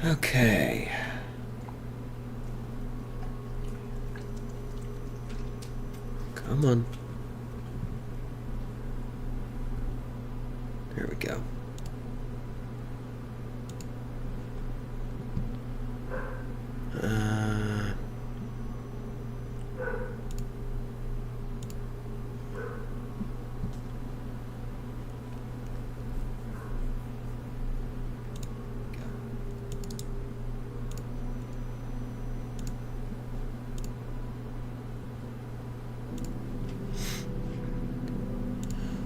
Okay. Come on. There we go.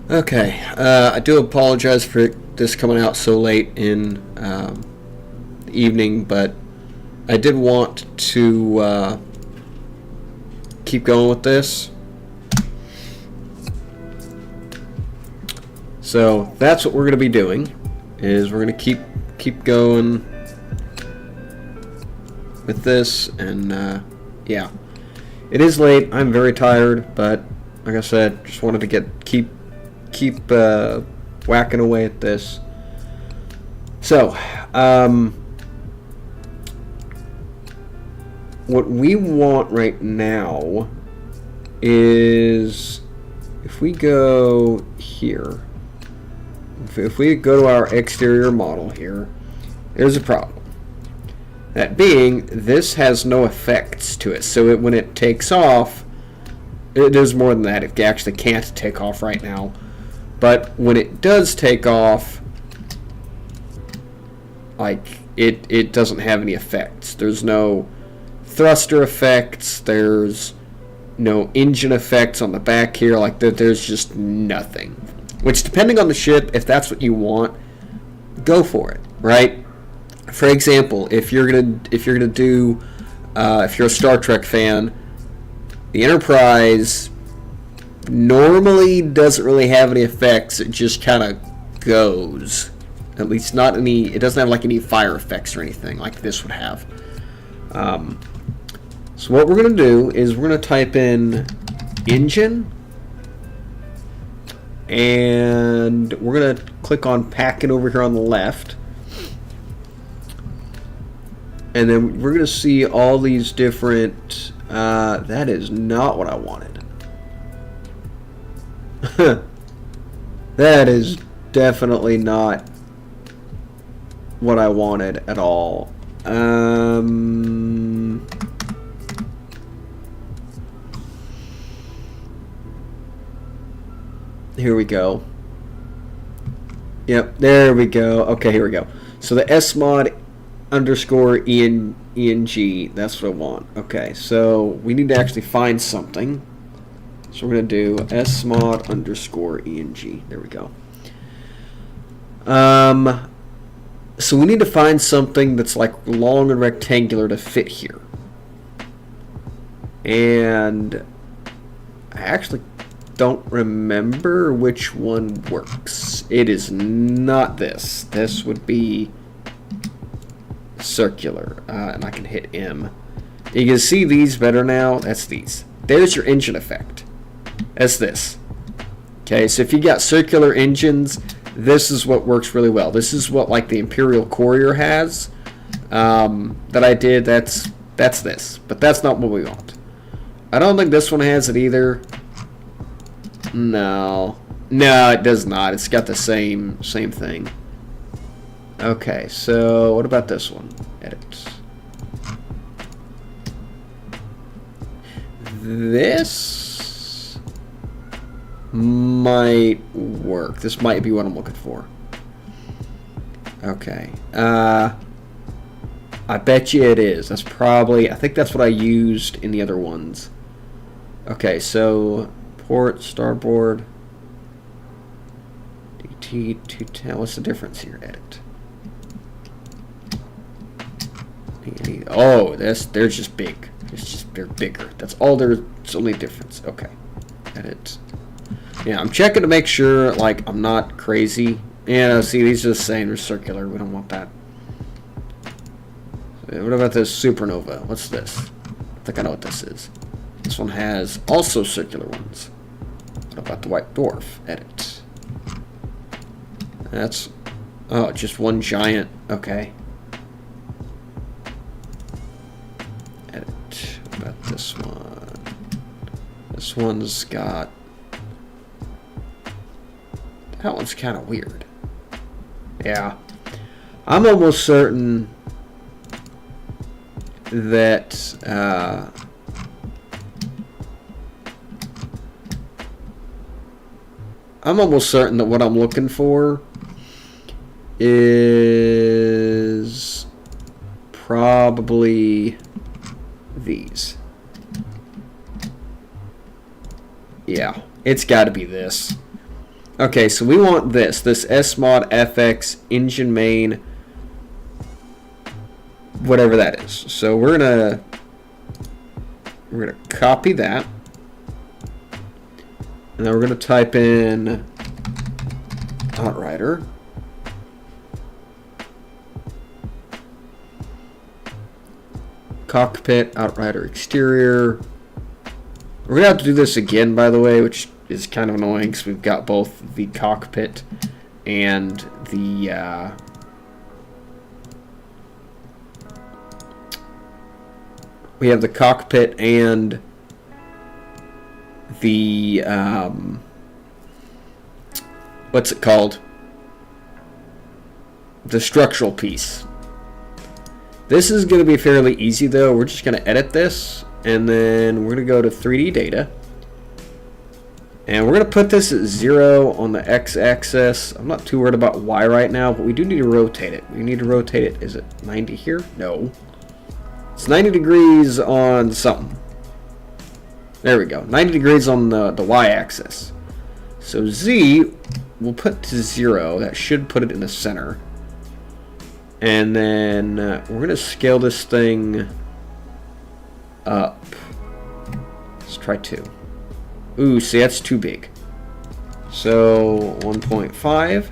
Okay, I do apologize for this coming out so late in the evening, but I did want to keep going with this. So that's what we're going to be doing, is we're going to keep going with this, and yeah. It is late, I'm very tired, but like I said, just wanted to keep whacking away at this. So, what we want right now is, if we go here, if we go to our exterior model here, there's a problem. That being, this has no effects to it, so when it takes off, it does more than that. It actually can't take off right now. But when it does take off, like, it doesn't have any effects. There's no thruster effects, there's no engine effects on the back here, like there's just nothing. Which, depending on the ship, if that's what you want, go for it, right? For example, if you're a Star Trek fan, the Enterprise normally doesn't really have any effects. It just kind of goes. At least not any. It doesn't have like any fire effects or anything like this would have. So what we're going to do is we're going to type in engine, and we're going to click on packing over here on the left, and then we're going to see all these different. That is not what I wanted. That is definitely not what I wanted at all. Here we go. Yep, there we go. Okay, here we go. So the smod underscore ENG, that's what I want. Okay, so we need to actually find something. So we're going to do smod underscore ENG. There we go. So we need to find something that's like long and rectangular to fit here. And I actually don't remember which one works. It is not this. This would be circular. And I can hit M. You can see these better now. That's these. There's your engine effect. That's this. Okay, so if you got circular engines, this is what works really well. This is what like the Imperial Courier has. That I did. That's this, but that's not what we want. I don't think this one has it either. No, it does not. It's got the same thing. Okay, so what about this one? Edit. This might work. This might be what I'm looking for. Okay. I bet you it is. That's probably, I think that's what I used in the other ones. Okay, so port, starboard, DT 210. What's the difference here? Edit. Oh, they're just big. They're bigger. That's all there's only difference. Okay. Edit. Yeah, I'm checking to make sure like I'm not crazy. Yeah, see, these are the same. They're circular. We don't want that. What about this supernova? What's this? I think I know what this is. This one has also circular ones. What about the white dwarf? Edit. That's... oh, just one giant. Okay. This one's got... That one's kind of weird. Yeah. I'm almost certain that... I'm almost certain that what I'm looking for is probably these. Yeah, it's got to be this. Okay, so we want this SMod FX engine main, whatever that is. So we're gonna copy that, and then we're gonna type in Outrider. Cockpit, Outrider exterior. We're gonna have to do this again, by the way, which is kind of annoying because we've got both the cockpit and the we have the cockpit and the what's it called? The structural piece. This is going to be fairly easy though. We're just going to edit this, and then we're going to go to 3D data. And we're going to put this at 0 on the x-axis. I'm not too worried about y right now, but we do need to rotate it. We need to rotate it. Is it 90 here? No. It's 90 degrees on something. There we go. 90 degrees on the y-axis. So z, we'll put to 0. That should put it in the center. And then we're going to scale this thing up. Let's try 2. Ooh, see, that's too big. So 1.5.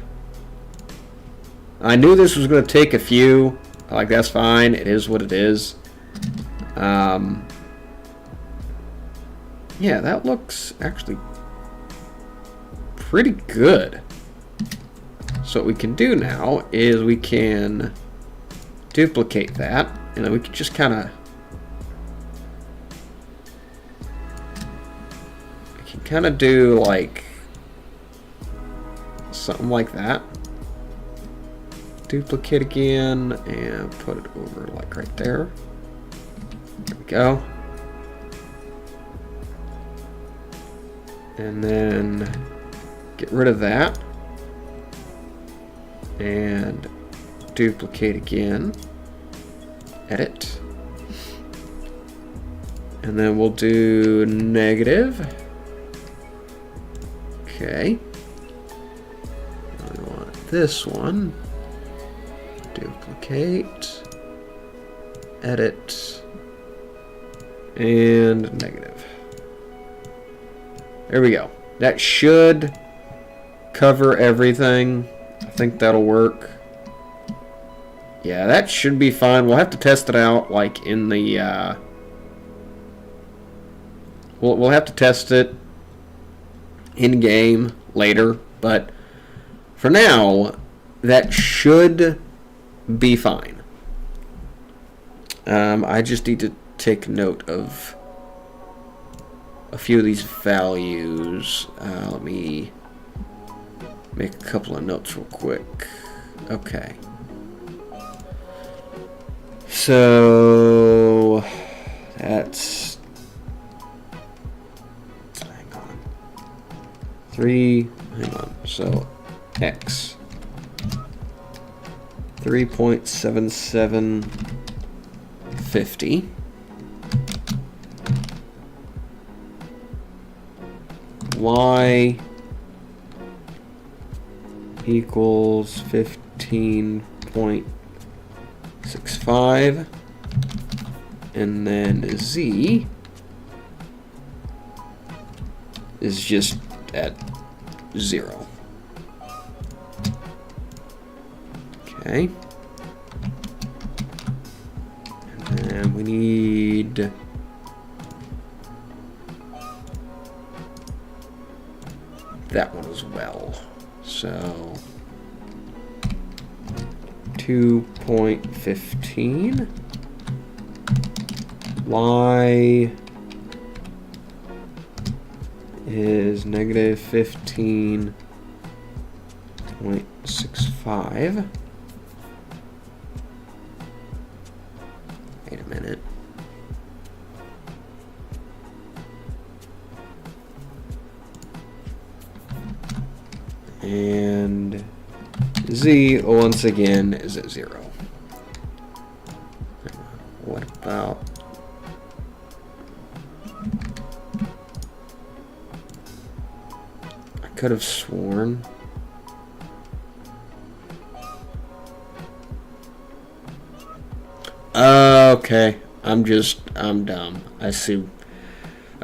I knew this was going to take a few. Like, that's fine. It is what it is. Yeah, that looks actually pretty good. So what we can do now is we can duplicate that, and then we can just kind of do like something like that. Duplicate again and put it over like right there. There we go. And then get rid of that and duplicate again. Edit. And then we'll do negative. Okay. We want this one. Duplicate. Edit. And negative. There we go. That should cover everything. I think that'll work. Yeah, that should be fine. We'll have to test it out like in the we'll have to test it in game later, but for now that should be fine. I just need to take note of a few of these values. Let me make a couple of notes real quick. Okay. So that's, hang on, 3, hang on, so X 3.7750 Y equals 15.65, and then Z is just at 0. Okay. And then we need that one as well. So 2.15 Y is negative 15.65. Wait a minute. And Z once again is at 0. What about I could have sworn okay, I'm dumb. I see.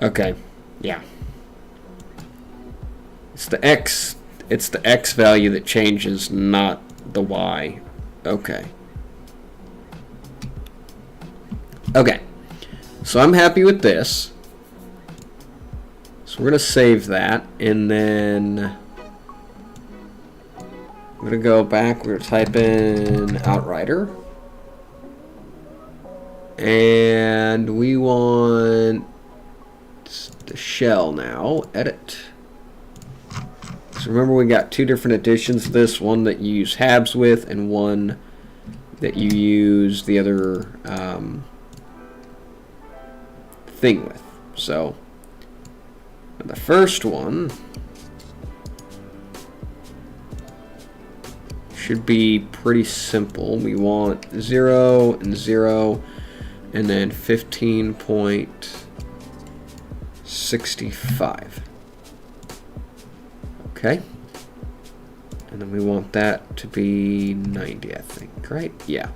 Okay, yeah. It's the X value that changes, not the Y. Okay. Okay. So I'm happy with this. So we're going to save that, and then I'm going to go back. We're going to type in Outrider. And we want the shell now. Edit. So remember, we got two different editions of this. One that you use habs with, and one that you use the other thing with. So the first one should be pretty simple. We want 0 and 0, and then 15.65. Okay. And then we want that to be 90, I think, right? Yeah.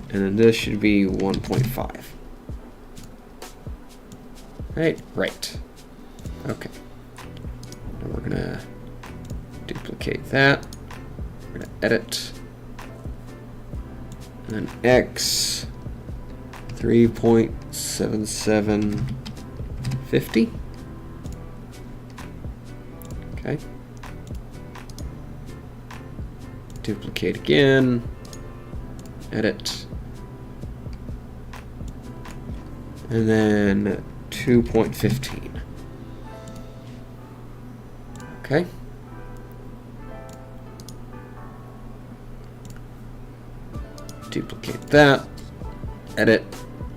And then this should be 1.5. Right? Right. Okay. Now we're gonna duplicate that. We're gonna edit. And then X 3.7750. Okay. Duplicate again. Edit. And then 2.15. Okay. Duplicate that. Edit.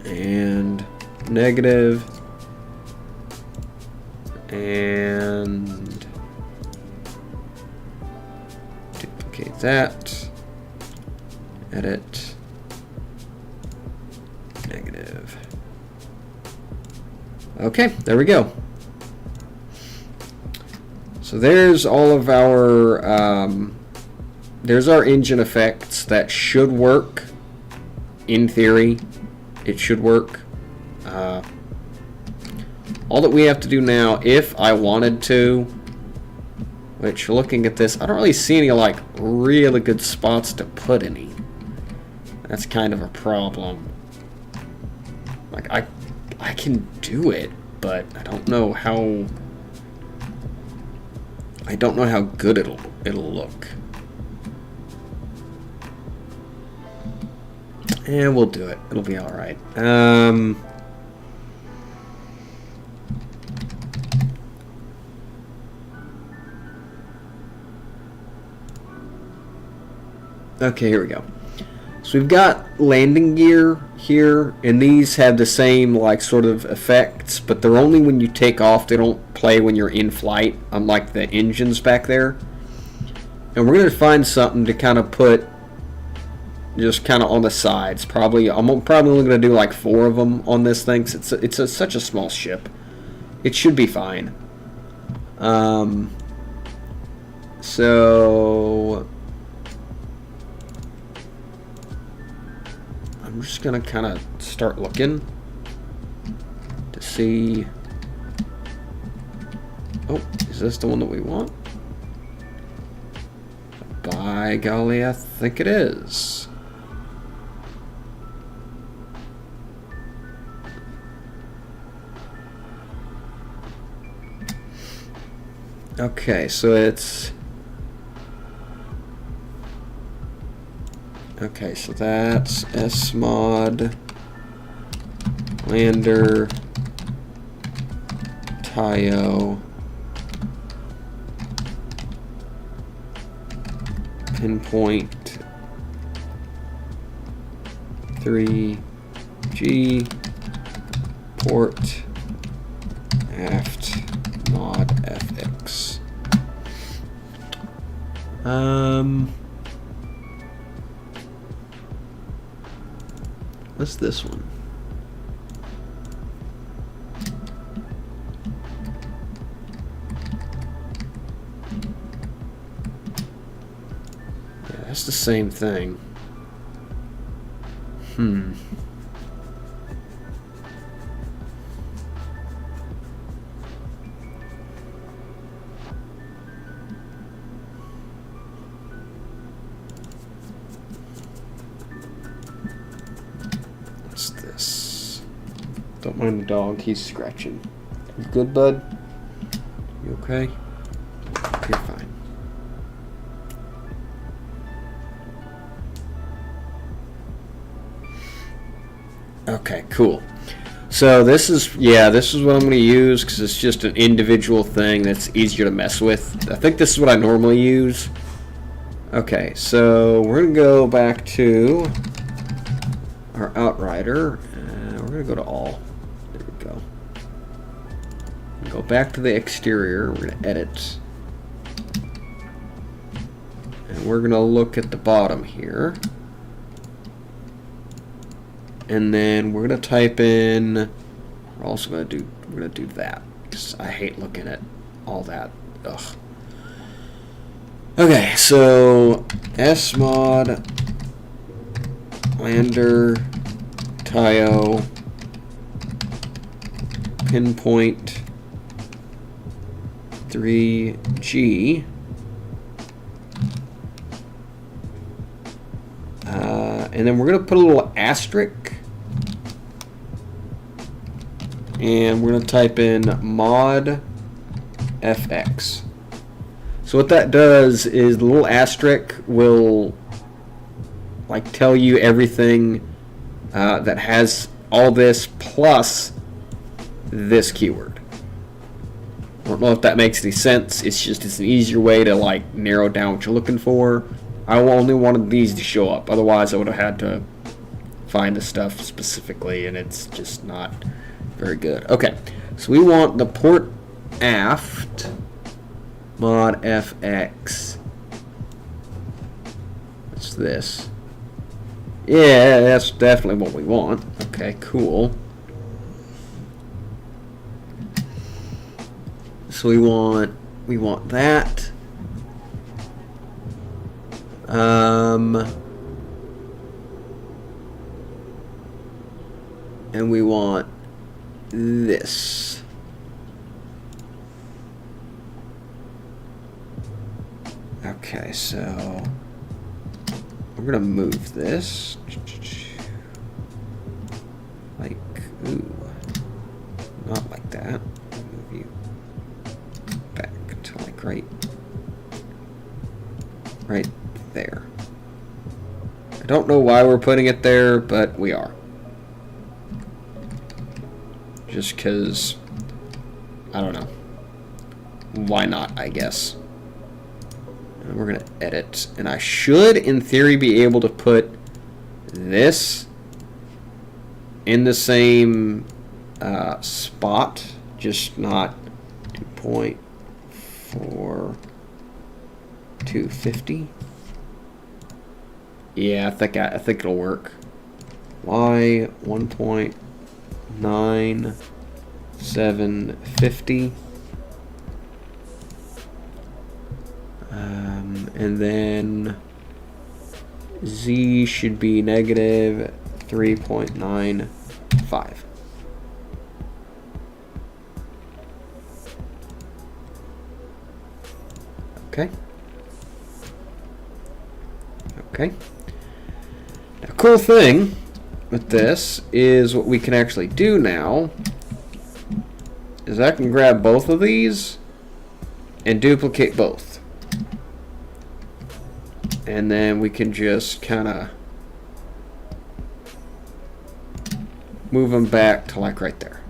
And negative. And duplicate that. Edit. Negative. Okay, there we go. So there's all of our there's our engine effects that should work. In theory, it should work. All that we have to do now, if I wanted to, which looking at this, I don't really see any like really good spots to put any. That's kind of a problem. Like I can do it, but I don't know how good it'll look. And we'll do it. It'll be all right. Okay, here we go. So we've got landing gear here, and these have the same like sort of effects, but they're only when you take off. They don't play when you're in flight, unlike the engines back there. And we're gonna find something to kind of put just kind of on the sides. I'm probably only gonna do like 4 of them on this thing. It's such a small ship. It should be fine. So I'm just gonna kind of start looking to see. Oh, is this the one that we want? By golly, I think it is. Okay, so it's... Okay, so that's SMod Lander Tayo, pinpoint 3G, port aft mod fx. What's this one? Yeah, that's the same thing. What's this? Don't mind the dog, he's scratching. You good, bud? You okay? You're fine. Okay, cool. So this is what I'm going to use because it's just an individual thing that's easier to mess with. I think this is what I normally use. Okay, so we're going to go back to our Outrider. We're going to go to all. There we go. Go back to the exterior. We're going to edit. And we're going to look at the bottom here. And then we're gonna type in. We're also gonna do that because I hate looking at all that. Ugh. Okay, so smod lander Tayo pinpoint 3G. And then we're gonna put a little asterisk. And we're going to type in mod fx. So what that does is the little asterisk will like tell you everything that has all this plus this keyword. I don't know if that makes any sense. It's an easier way to like narrow down what you're looking for. I only wanted these to show up. Otherwise I would have had to find the stuff specifically, and it's just not very good. Okay, so we want the port aft mod fx. What's this? Yeah, that's definitely what we want. Okay, cool. So we want that. And we want this. Okay, so we're gonna move this like, ooh, not like that. Move you back to like right there. I don't know why we're putting it there, but we are. Just because, I don't know. Why not, I guess. And we're going to edit. And I should, in theory, be able to put this in the same spot. Just not 2.4250. Yeah, I think it'll work. Y 1.9750. And then Z should be negative 3.95. Okay. Okay. Now, cool thing with this is what we can actually do now is I can grab both of these and duplicate both. And then we can just kind of move them back to like right there.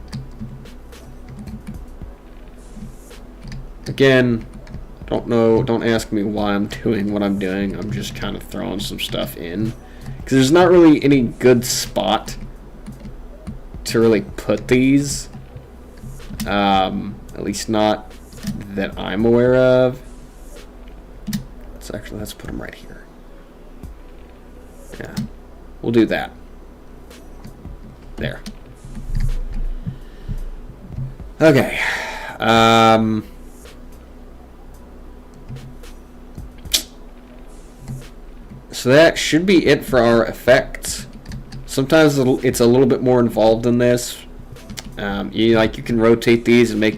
Again, don't ask me why I'm doing what I'm doing. I'm just kind of throwing some stuff in. Because there's not really any good spot to really put these. At least not that I'm aware of. Let's put them right here. Yeah, we'll do that. There. Okay. So that should be it for our effects. Sometimes it's a little bit more involved than this. You can rotate these and make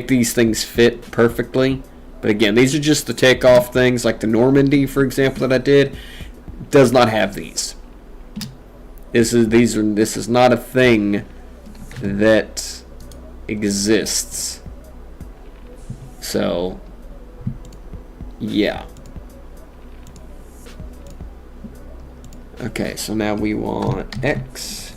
these things fit perfectly. But again, these are just the takeoff things, like the Normandy, for example, that I did, does not have these. This is not a thing that exists. So, yeah. Okay, so now we want x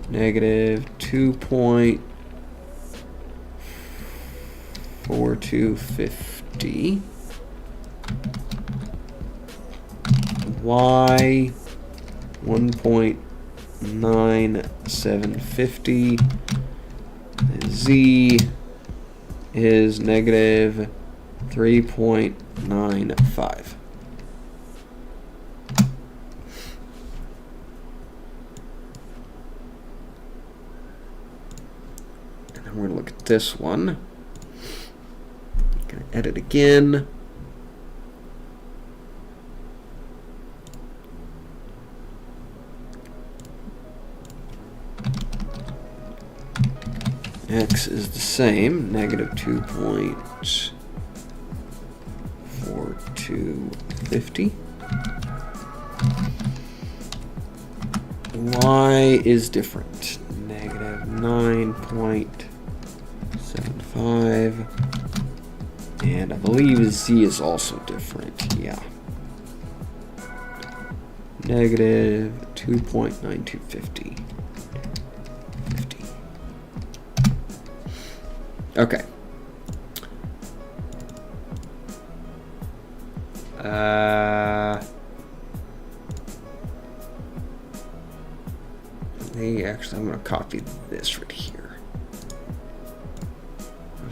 negative 2.4250, y 1.9750, z is negative 3.95. We're going to look at this one. I'm going to edit again. X is the same, negative 2.4250. Y is different, negative 9.75, and I believe Z is also different, yeah. Negative 2.9250. Okay. Actually, I'm going to copy this right here.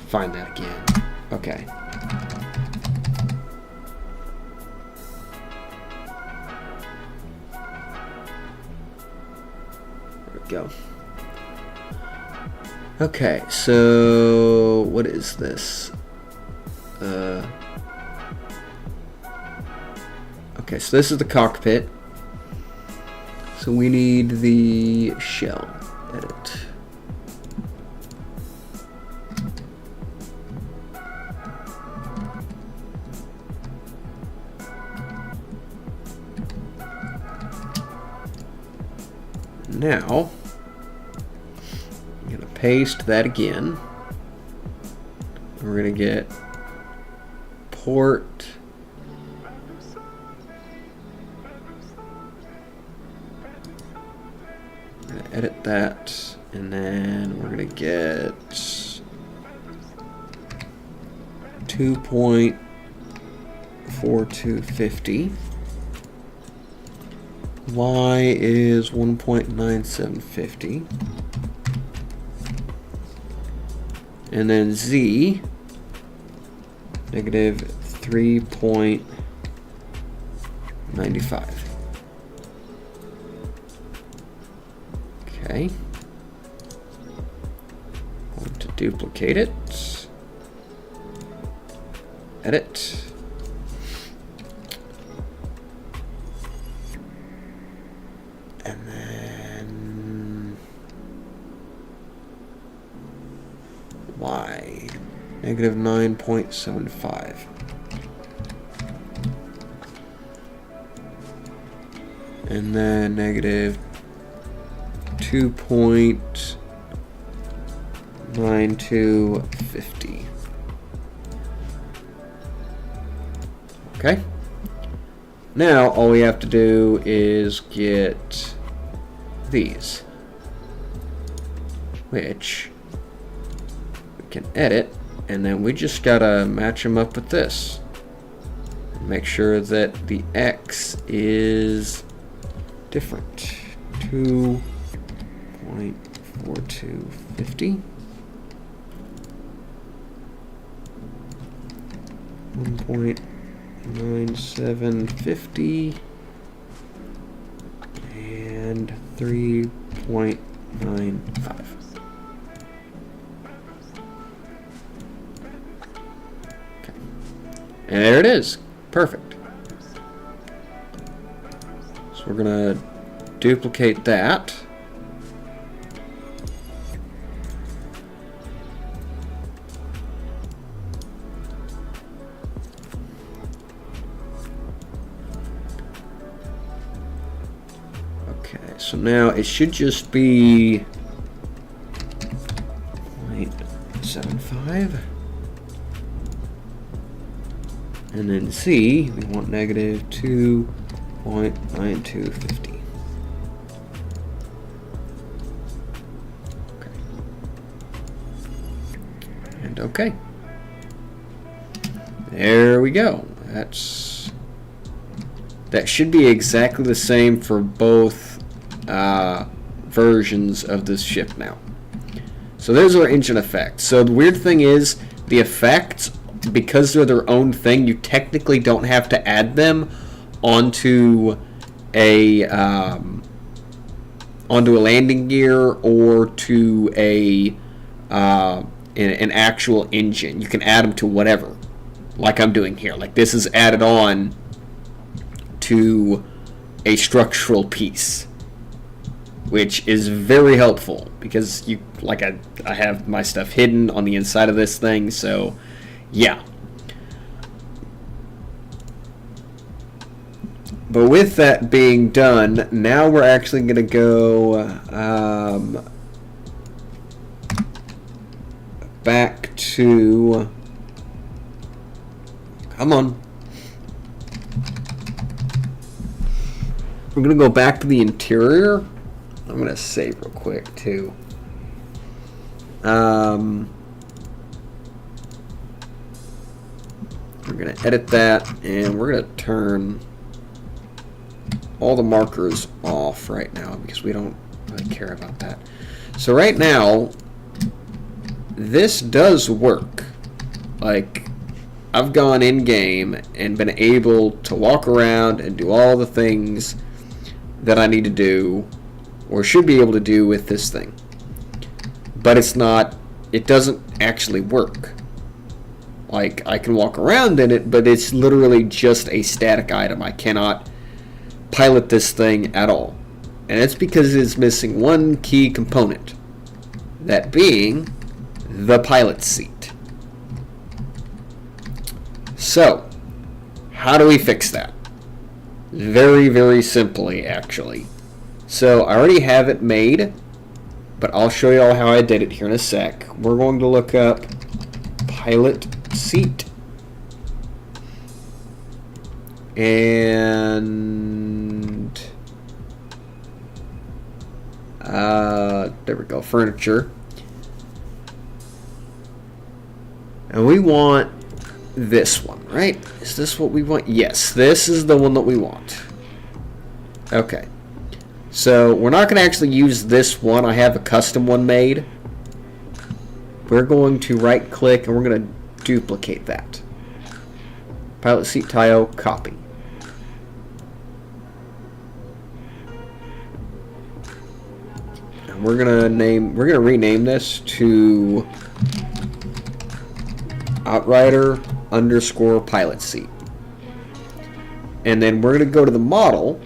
Find that again. Okay. There we go. Okay, so what is this? Okay, so this is the cockpit. So we need the shell. Edit. Now, I'm going to paste that again. We're going to get port. We're going to edit that, and then we're going to get 2.4250. Y is 1.9750. And then Z, negative 3.95. Okay. I want to duplicate it. Edit. And then Y, negative 9.75. And then negative 2.9250. Okay. Now all we have to do is get these, which we can edit And then we just gotta match them up with this. Make sure that the X is different. 2.4250. 1.9750 and 3.95. Okay. And there it is. Perfect. So we're gonna duplicate that. So now it should just be 0.75. And then C, we want negative 2.9250. Okay. And okay. There we go. That should be exactly the same for both versions of this ship now. So there's our engine effects. So the weird thing is, the effects, because they're their own thing, you technically don't have to add them onto a landing gear or to an actual engine. You can add them to whatever, like I'm doing here. Like this is added on to a structural piece, which is very helpful because I have my stuff hidden on the inside of this thing, so yeah. But with that being done, now we're actually going to go back to, come on. We're going to go back to the interior. I'm going to save real quick, too. We're going to edit that, and we're going to turn all the markers off right now because we don't really care about that. So right now, this does work. Like, I've gone in-game and been able to walk around and do all the things that I need to do or should be able to do with this thing. But it doesn't actually work. Like, I can walk around in it, but it's literally just a static item. I cannot pilot this thing at all. And it's because it's missing one key component. That being the pilot seat. So, how do we fix that? Very, very simply, actually. So, I already have it made, but I'll show you all how I did it here in a sec. We're going to look up pilot seat. And there we go, furniture. And we want this one, right? Is this what we want? Yes, this is the one that we want. Okay. So we're not going to actually use this one. I have a custom one made. We're going to right click and we're going to duplicate that. Pilot seat tile, copy. And we're going to rename this to Outrider _ pilot seat. And then we're going to go to the model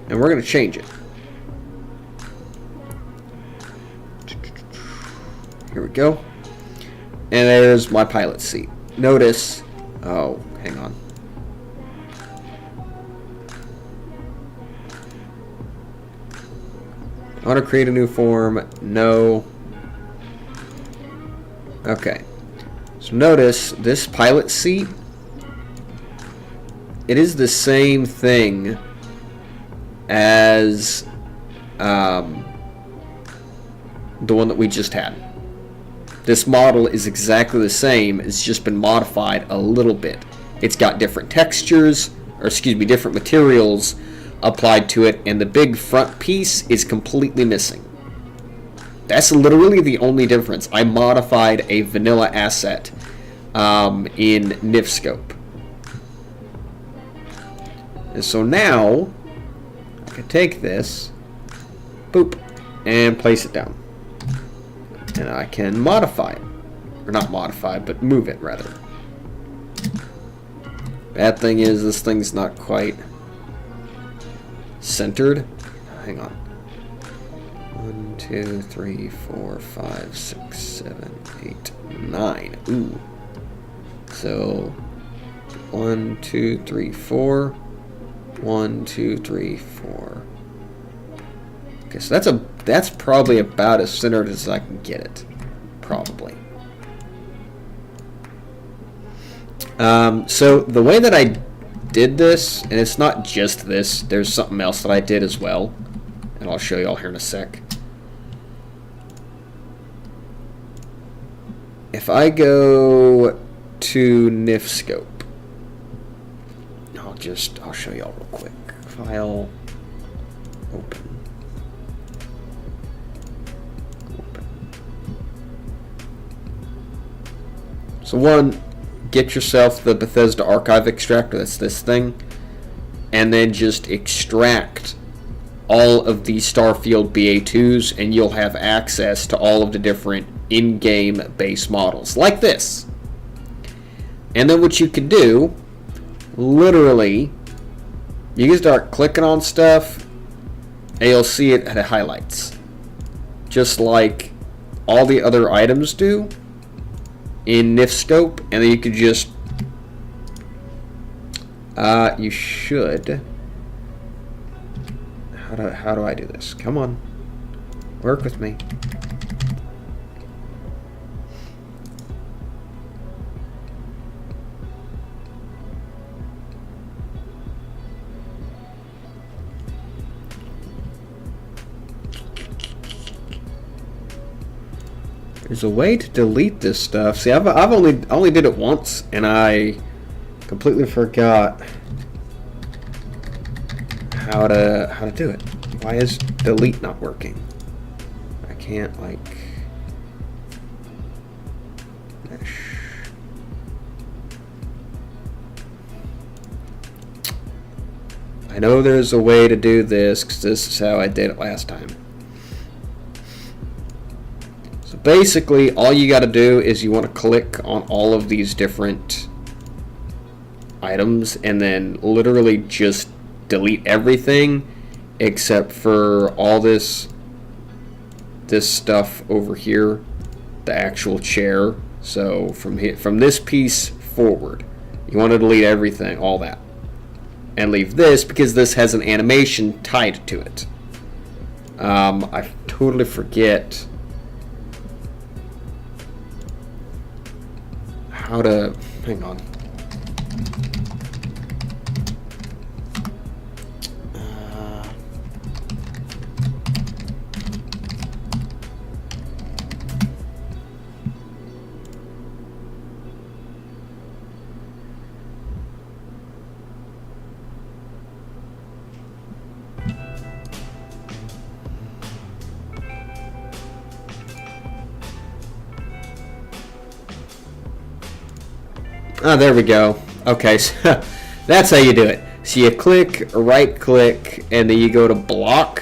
and we're going to change it. Here we go. And there's my pilot seat. Notice, oh, hang on. I want to create a new form. No. Okay. So notice this pilot seat, it is the same thing as the one that we just had. This model is exactly the same. It's just been modified a little bit. It's got different textures, or excuse me, different materials applied to it, and the big front piece is completely missing. That's literally the only difference. I modified a vanilla asset in NifScope. And so now, I can take this, boop, and place it down. And I can modify it. Or not modify it, but move it, rather. Bad thing is, this thing's not quite centered. Hang on. 1, 2, 3, 4, 5, 6, 7, 8, 9. Ooh. So, 1, 2, 3, 4. 1, 2, 3, 4. Okay, so that's probably about as centered as I can get it. Probably. So the way that I did this, and it's not just this, there's something else that I did as well, and I'll show you all here in a sec. If I go to NifScope, I'll show you all real quick. File, open. So one, get yourself the Bethesda Archive Extractor, that's this thing, and then just extract all of the Starfield BA2s, and you'll have access to all of the different in-game base models, like this. And then what you can do, literally, you can start clicking on stuff, and you'll see it at highlights, just like all the other items do in NifScope, and then you could just you should how do I do this? Come on, work with me. There's a way to delete this stuff. See, I've only did it once, and I completely forgot how to do it. Why is delete not working? I can't like mesh. I know there's a way to do this because this is how I did it last time. Basically, all you got to do is you want to click on all of these different items and then literally just delete everything except for all this stuff over here, the actual chair. So from this piece forward, you want to delete everything, all that, and leave this because this has an animation tied to it. I totally forget how to, hang on. Oh, there we go. Okay, so that's how you do it. So you click, right click, and then you go to block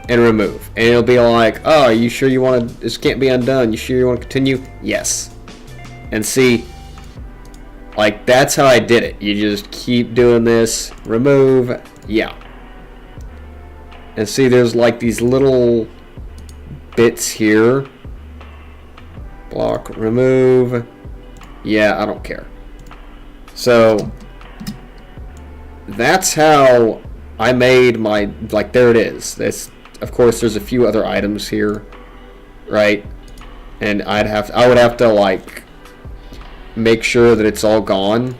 and remove. And it'll be like, oh, are you sure you want to, this can't be undone. You sure you want to continue? Yes. And see, like that's how I did it. You just keep doing this, remove, yeah. And see, there's like these little bits here. Block, remove. Yeah, I don't care. So that's how I made my, like, there it is. This, of course, there's a few other items here, right? And I would have to like make sure that it's all gone.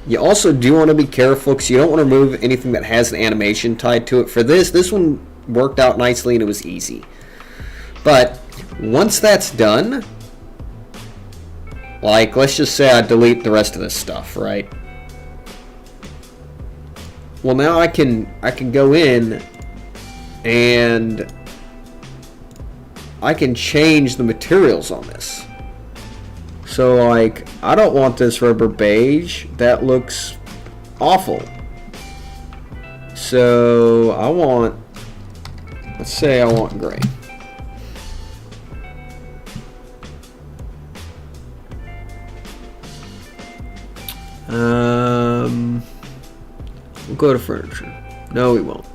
You also do want to be careful because you don't want to remove anything that has an animation tied to it. For this one worked out nicely and it was easy. But once that's done, like let's just say I delete the rest of this stuff, right? Well, now I can go in and I can change the materials on this. So like, I don't want this rubber beige. That looks awful. So I want, let's say I want gray. We'll go to furniture. No, we won't.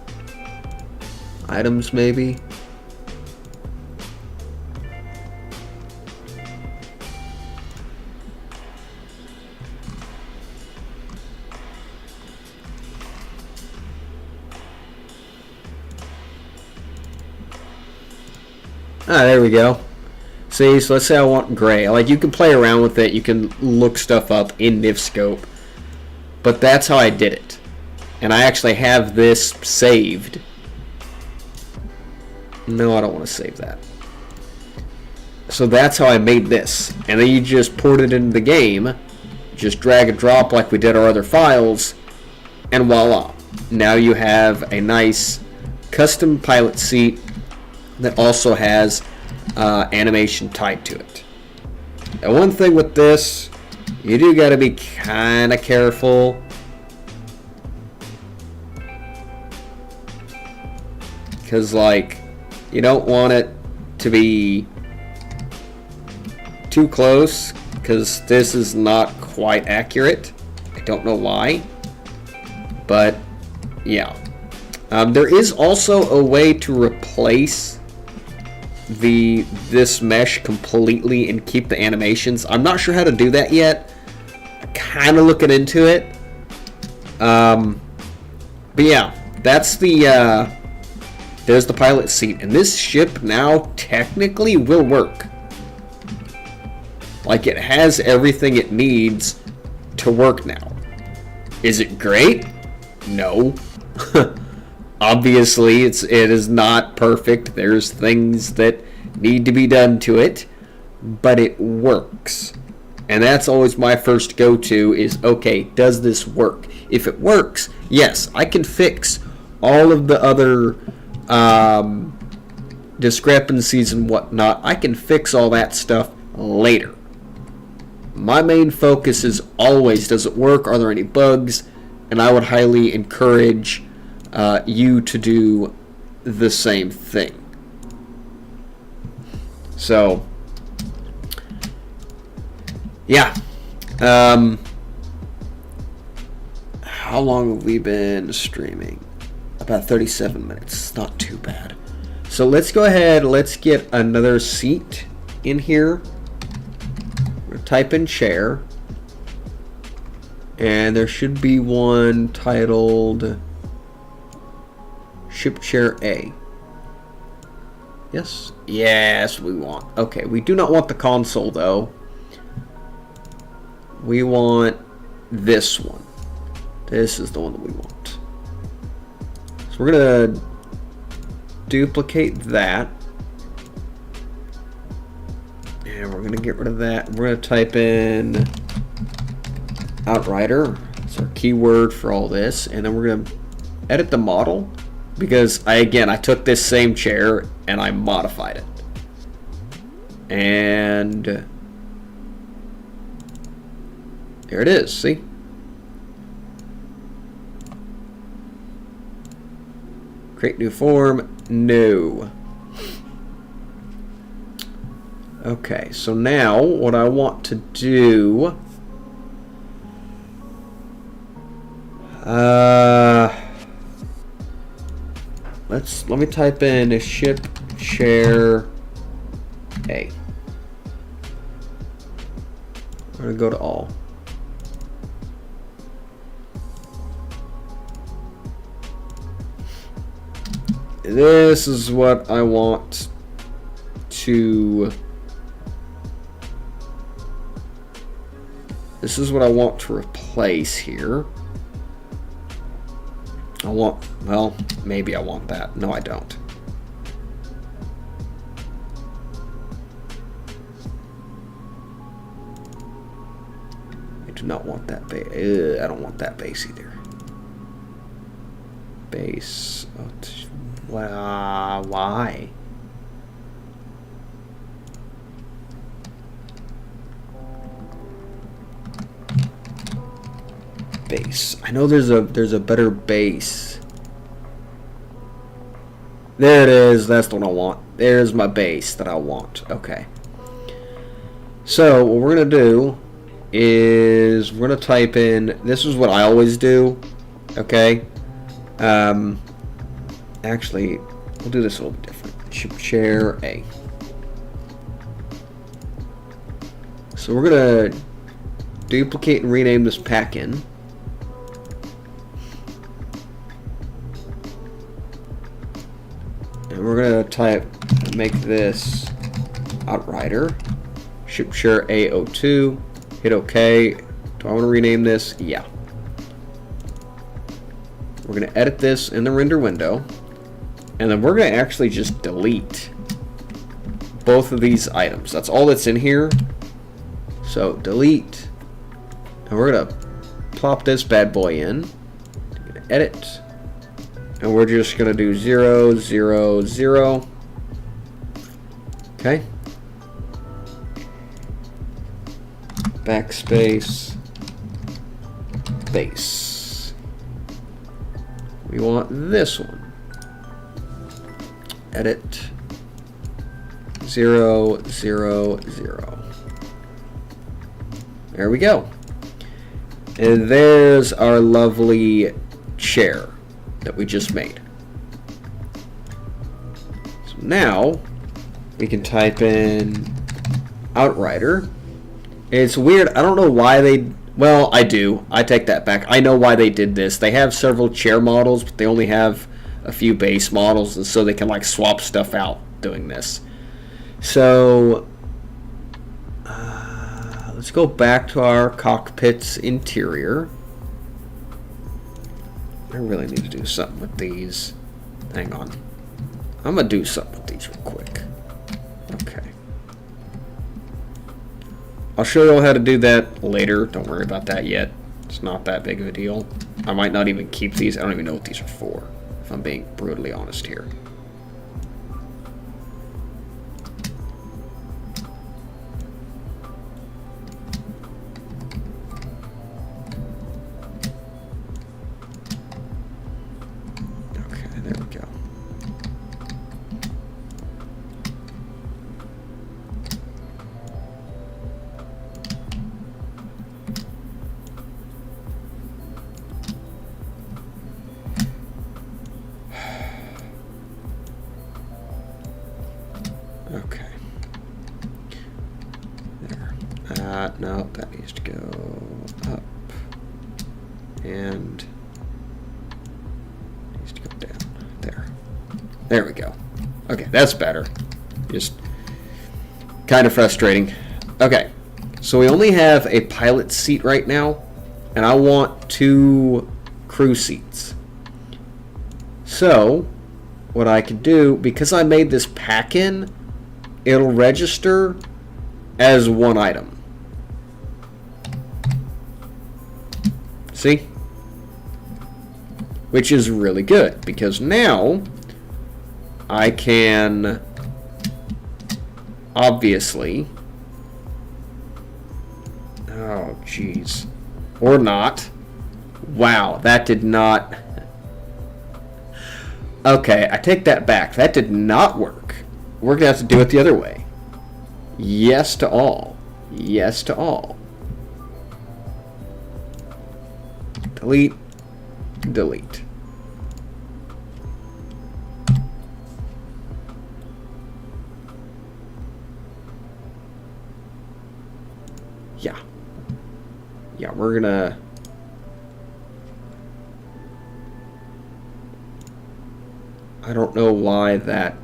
Items, maybe. Ah, there we go. See, so let's say I want gray. Like, you can play around with it. You can look stuff up in NifScope. But that's how I did it. And I actually have this saved. No, I don't want to save that. So that's how I made this. And then you just port it into the game. Just drag and drop like we did our other files. And voila. Now you have a nice custom pilot seat that also has animation tied to it. And one thing with this, you do got to be kind of careful. Because, like, you don't want it to be too close, because this is not quite accurate. I don't know why. But, yeah. There is also a way to replace this mesh completely and keep the animations. I'm not sure how to do that yet. I'm kind of looking into it. But yeah, that's there's the pilot seat, and this ship now technically will work. Like, it has everything it needs to work now. Is it great? No. Obviously, it is not perfect. There's things that need to be done to it, but it works. And that's always my first go-to is, okay, does this work? If it works, yes, I can fix all of the other discrepancies and whatnot. I can fix all that stuff later. My main focus is always, does it work? Are there any bugs? And I would highly encourage you to do the same thing. So, yeah. How long have we been streaming? About 37 minutes. Not too bad. So let's go ahead. Let's get another seat in here. We're gonna type in chair. And there should be one titled Ship Chair A. Yes? Yes, we want. Okay, we do not want the console though. We want this one. This is the one that we want. So we're going to duplicate that. And we're going to get rid of that. We're going to type in Outrider. That's our keyword for all this. And then we're going to edit the model. Because, I took this same chair and I modified it. And there it is, see? Create new form, no. Okay, so now what I want to do, let me type in a ship chair A. We're gonna go to all. This is what I want to This is what I want to replace here. I want, well, maybe I want that. No, I don't. I do not want that base. I don't want that base either. Base. Why? Base. I know there's a better base. There it is. That's the one I want. There's my base that I want. Okay. So what we're gonna do is we're gonna type in. This is what I always do. Okay. Actually, we'll do this a little bit different. Share A. So we're gonna duplicate and rename this pack in. And we're gonna make this Outrider. Share A02. Hit OK. Do I want to rename this? Yeah. We're going to edit this in the render window. And then we're going to actually just delete both of these items. That's all that's in here. So delete. And we're going to plop this bad boy in. Edit. And we're just going to do 0, 0, 0. Okay. Backspace. Base. We want this one. Edit. 0, 0, 0. There we go. And there's our lovely chair that we just made. So now we can type in Outrider. It's weird. I don't know why they... Well, I do. I take that back. I know why they did this. They have several chair models, but they only have a few base models, and so they can like swap stuff out doing this. So let's go back to our cockpit's interior. I really need to do something with these. Hang on. I'm going to do something with these real quick. Okay. I'll show you all how to do that later. Don't worry about that yet. It's not that big of a deal. I might not even keep these. I don't even know what these are for, if I'm being brutally honest here. Okay, there we go. Okay. There. No, that needs to go up. And needs to go down. There. There we go. Okay, that's better. Just kind of frustrating. Okay. So we only have a pilot seat right now, and I want 2 crew seats. So what I could do, because I made this pack in, it'll register as one item. See? Which is really good, because now I can obviously, oh geez, or not. Wow, that did not. Okay, I take that back. That did not work. We're gonna have to do it the other way. Yes to all. Yes to all. Delete. Delete. Yeah. Yeah, we're gonna... I don't know why that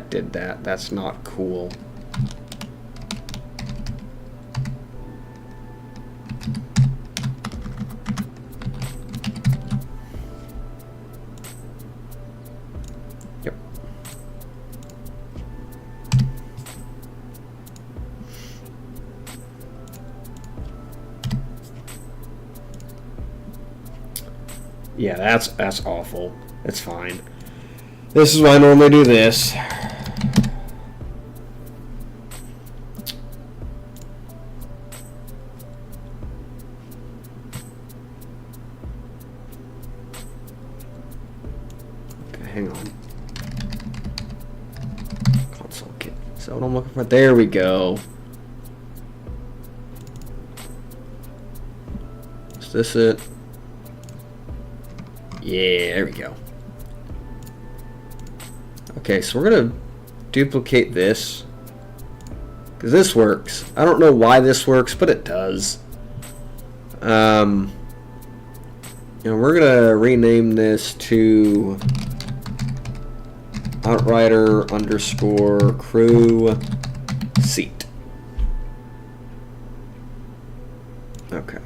did that. That's not cool. Yeah, that's awful. That's fine. This is why I normally do this. Okay, hang on. Console kit. So what I'm looking for. There we go. Is this it? Yeah, there we go. Okay, so we're gonna duplicate this because this works. I don't know why this works, but it does. And we're gonna rename this to Outrider underscore crew seat. Okay.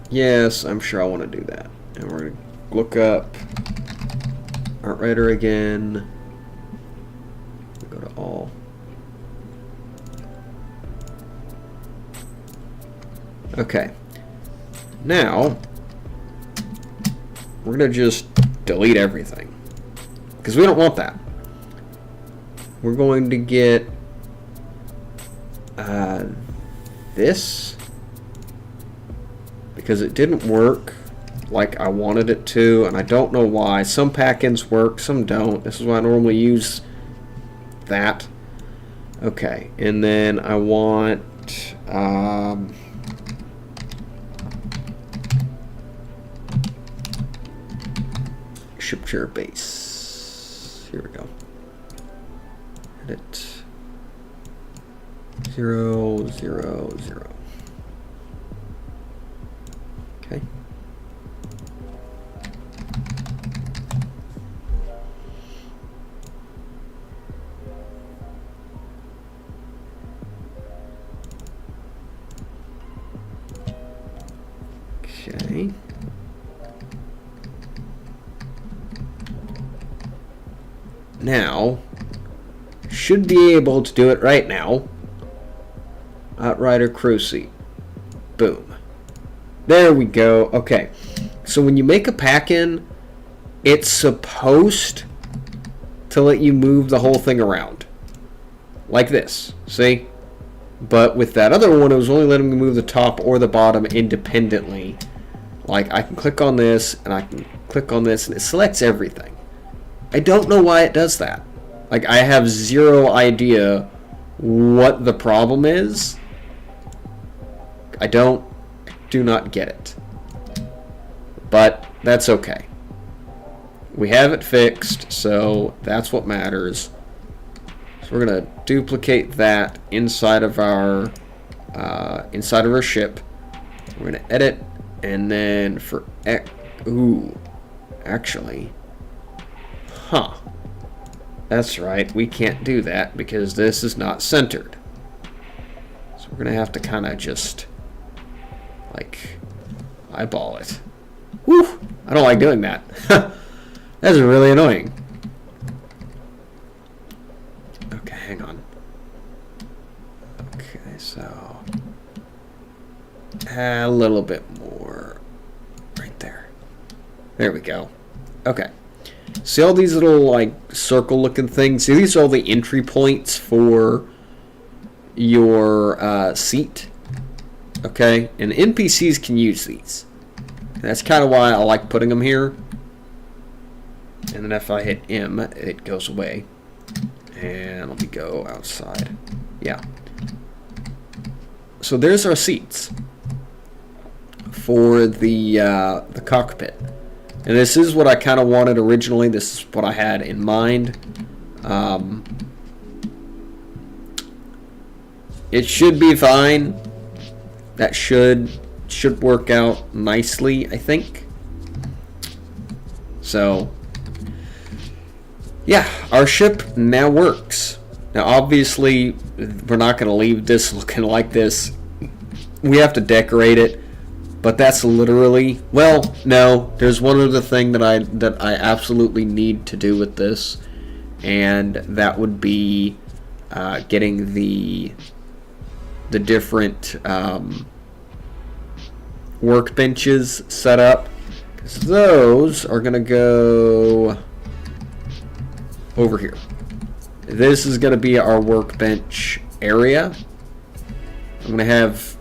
Yes, I'm sure I want to do that. And we're going to look up Outrider again. Go to all. Okay. Now, we're going to just delete everything. Because we don't want that. We're going to get this. Because it didn't work like I wanted it to, and I don't know why. Some pack-ins work, some don't. This is why I normally use that. Okay, and then I want ship share base. Here we go. Edit 0, 0, 0. Okay. Okay. Now, should be able to do it right now. Outrider crew seat. Boom. There we go. Okay. So when you make a pack-in, it's supposed to let you move the whole thing around. Like this. See? But with that other one, it was only letting me move the top or the bottom independently. Like, I can click on this, and I can click on this, and it selects everything. I don't know why it does that. Like, I have zero idea what the problem is. I do not get it. But that's okay. We have it fixed, so that's what matters. So we're gonna duplicate that inside of our ship. We're gonna edit, and then for actually, that's right. We can't do that because this is not centered. So we're gonna have to kind of just like eyeball it. Whew! I don't like doing that. That's really annoying. Okay, hang on. Okay, so a little bit more right there. There we go. Okay. See all these little like circle looking things? See, these are all the entry points for your seat. Okay, and NPCs can use these. And that's kind of why I like putting them here. And then if I hit M, it goes away. And let me go outside. Yeah. So there's our seats for the cockpit. And this is what I kind of wanted originally. This is what I had in mind. It should be fine. That should work out nicely, I think. So, yeah, our ship now works. Now, obviously, we're not going to leave this looking like this. We have to decorate it. But that's literally, well, no, there's one other thing that I absolutely need to do with this, and that would be getting the different workbenches set up, Because those are going to go over here. This is going to be our workbench area. I'm going to have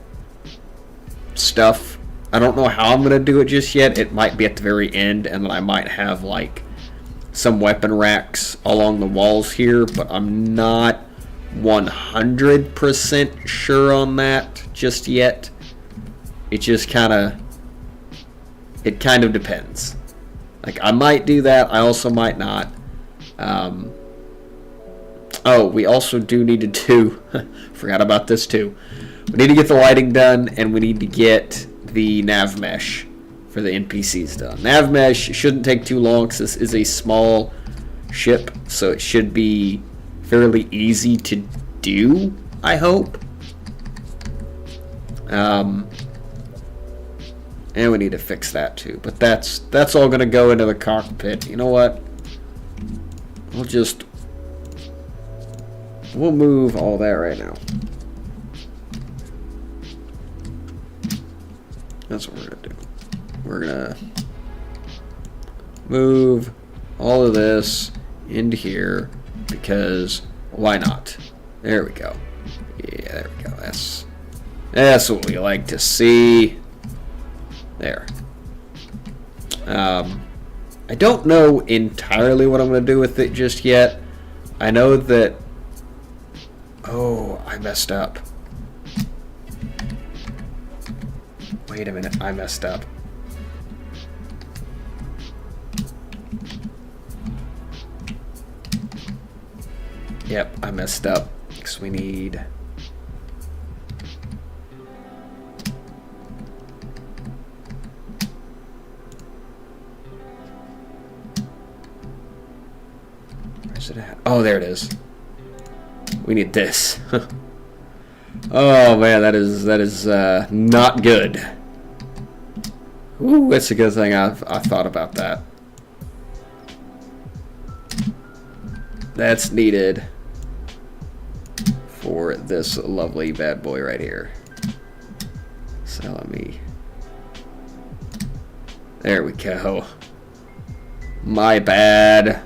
stuff. I don't know how I'm going to do it just yet. It might be at the very end, and then I might have like some weapon racks along the walls here, but I'm not 100% sure on that just yet. It just kind of depends. Like, I might do that. I also might not. Oh, we also do need to do, forgot about this too. We need to get the lighting done, and we need to get the nav mesh for the NPCs done. Nav mesh shouldn't take too long because this is a small ship, so it should be fairly easy to do, I hope. And we need to fix that too. But that's all going to go into the cockpit. You know what? We'll move all that right now. That's what we're going to do. We're going to move all of this into here because why not? There we go. Yeah, there we go. That's what we like to see. There. I don't know entirely what I'm going to do with it just yet. I know that... Oh, I messed up. Wait a minute, I messed up. Yep, I messed up. Because we need... Where's it at? Oh, there it is. We need this. Oh man, that is not good. Ooh, it's a good thing I thought about that. That's needed for this lovely bad boy right here. So let me... There we go. My bad.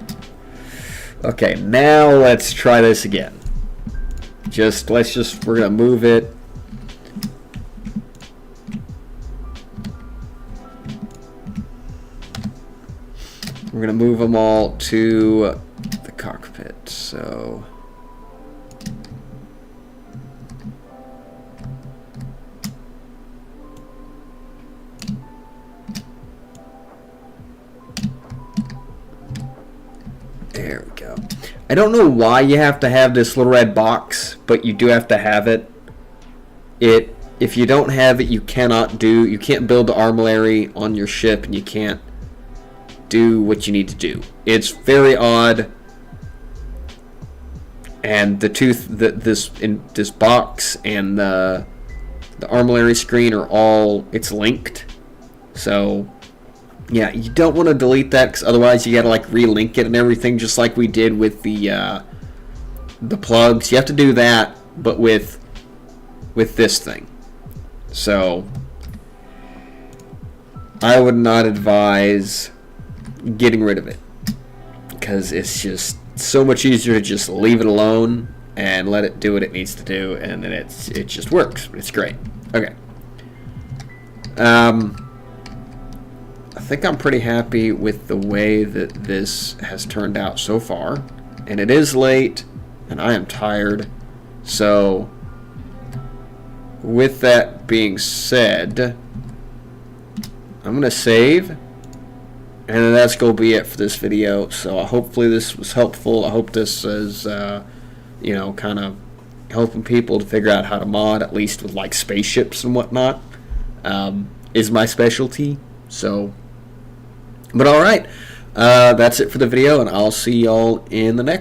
Okay, now let's try this again. We're gonna move it. We're gonna move them all to the cockpit. So there we go. I don't know why you have to have this little red box, but you do have to have it. If you don't have it, you can't build the armory on your ship, and you can't do what you need to do. It's very odd. And this box and the armory screen are all, it's linked. So yeah, you don't want to delete that, because otherwise you gotta like relink it and everything, just like we did with the plugs. You have to do that, but with this thing. So I would not advise getting rid of it, because it's just so much easier to just leave it alone and let it do what it needs to do, and then it just works. It's great. Okay. I think I'm pretty happy with the way that this has turned out so far. And it is late, and I am tired. So, with that being said, I'm going to save. And then that's going to be it for this video. So, hopefully this was helpful. I hope this is, kind of helping people to figure out how to mod, at least with like spaceships and whatnot. Is my specialty. So... But alright, that's it for the video, and I'll see y'all in the next